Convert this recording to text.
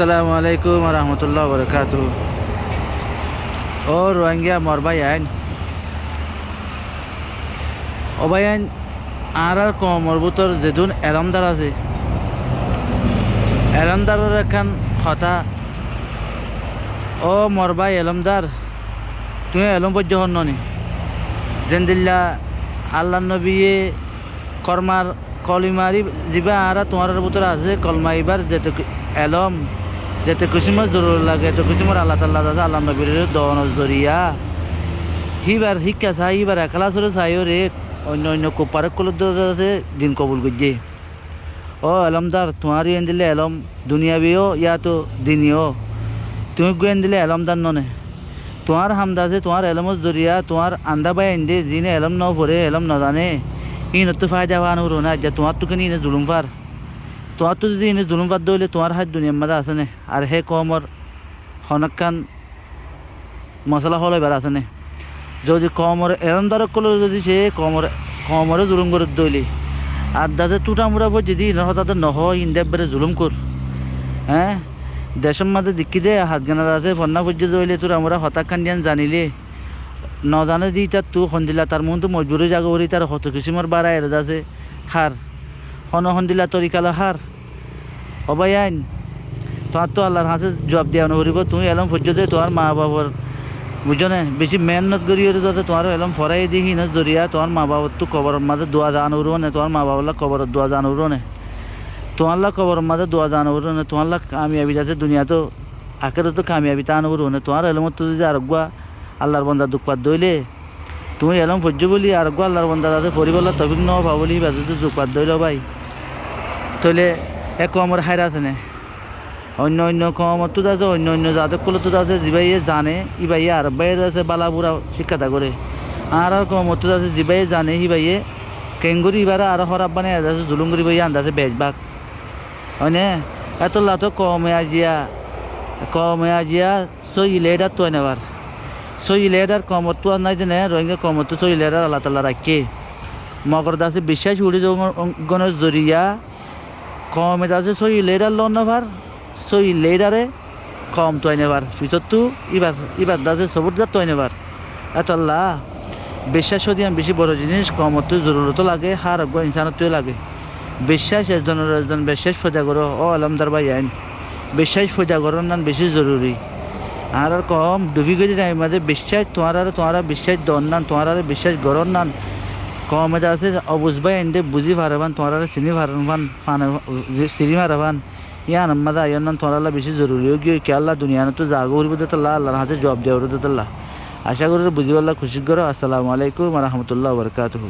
আসসালামু আলাইকুম রহমতুল্লাহ বরকাত। ও রোহিঙ্গা মরবাই আইন অবাই আইন আর কমর ভিতর যেদিন এলমদার আছে এলমদারের এখান কথা ও মরবাই এলমদার তুমি এলম পর্য হন নি জেন্দিল্লা আল্লাহ নবীয়ে কর্মার কলিমারি যা আর তোমার ভিতরে আছে কলমা এবার যেতে এলম যেতে কুসিমত জরুর লাগে তো কুসিমর আল্লাহ তাল্লাহ আছে আল্লাহ নবীর দন জরিয়া হিবার শিক্ষা চাই হিবার একলা চলে চাই রে অন্য অন্য কোপারে কলত আছে দিন কবুল করছে ও এলমদার তোমার এন দিলে এলম দুনিয়াবিও ইয়া তো দিনিও তুমি গুয়েন দিলে এলমদার ননে তোমার হামদা আছে তোমার এলমত জরিয়া তোমার আন্দা বাই এন দে যিনি এলম ন পড়ে এলম ন জানে ইনত তো ফায়দা হওয়া নুরো না যা তোমার তো কেন ইনে জুলুম ফার তোমার তো যদি ইনে জুলুম ফার দইলে তোমার হাত দুনিয়ার মাঝে আছে নে আর হে কমর হনকান মশলা হল এবার আছে নে যদি কমর এলমদার করলে যদি সে কমরে জুলুম করে দইলে আর দাদা টুটা মুড়া পর যদি তাদের নহ ইন্দাব বেড়ে জুলুম কর হ্যাঁ দেশের মাঝে দিকি দে হাত গানা আছে ফন্না পর্যন্ত দইলে তোর আমরা হতাক খান জানিলে ন জানে দি তার তু সন্দিলা তার মন তো মজবুরি জাগো করি তার হত কিছুমার বাড়া এর আছে হার হন সন্দিলা তরিকালো হার অবাই আইন তোমার তো আল্লাহর হাতে জবাব দেওয়া নকরিব তুমি এলম পর্যন্ত তোমার মা বাবার বুঝো না বেশি মেহনত করি যাতে তোমার এলম ফরাই দি হিন জরিয়া তোমার মা বাবার তো কবরের মাঝে দোয়া জান উড়ো না তোমার মা বাবার কবরের দোয়া জান উড়ো না তোমার কবরের মাঝে দোয়া জান উড়ো না তোমার কামিয়াবি যাতে দুনিয়া তো আখের তো কামিয়াবি তা উড়ো না তোমার এলমত তো যদি আরোগ্যা আল্লাহর বন্দা দুঃখ পাত দইলে তুমি এলম ফজ্জ বলি আরোগ্য আল্লাহর বন্দা যাতে ফরিবল্লা তবিক ন ভাবলি বাজে দুঃখ পাত দইল ভাই তইলে এক কমর হাইরা আছে না অন্য অন্য কমত তো আছে অন্য অন্য যাদের কলে তো আছে জিবাইয়ে জানে ইবাইয়ে আর বাইরে আছে বালাপুরা শিক্ষাতা করে আর কমত তো আছে জিবাইয়ে জানে হিবাইয়ে কেঙ্গুরি এবার আর হরাব বানে আছে জুলুঙ্গুরি বাইয়ে আন্দাজে বেচবাক হয়নে এত লাতো কমে আজিয়া সই লেডার তো নেবার সই লেডার কমত তো নাই যে রোহিঙ্গা কমত তো সই লেডার আল্লাহ তাল্লাহ রাখে মকর দাসে বিশ্বাস উড়ি গণের জরিয়া কমে দাসে সই লেডার লোন নেবার সই লেডারে কম তো নেবার পিছত তো ইবার দাসে সবুর তো নেবার এত আল্লাহ বিশ্বাস যদি আমি বেশি বড় জিনিস কমত জরুরত লাগে হার অজ্ঞ ইনসানত লাগে বিশ্বাস একজন বিশ্বাস ফজা করো ও আলমদার ভাই আইন বিশ্বাস ফজা করার নান বেশি জরুরি আর কম ডুবি গেছে টাইম মাঝে বিশ্বাস তোমার বিশ্বাস দন নান তোমার বিশ্বাস গরর নান কম এটা আছে অবুঝবাই এনে বুঝি ভারবান তোমার চিনি ভারবান ফান চিনি ভারবান ইয়ান আমাদের আয়ন নান তোমার বেশি জরুরি গিয়ে কে আল্লাহ দুনিয়া তো জাগো হরিব দিতাল্লাহ আল্লাহর হাতে জবাব দেওয়া দিতাল্লাহ আশা করি বুঝি আল্লাহ খুশি করো। আসসালামু আলাইকুম রহমতুল্লাহ বরকাতুহু।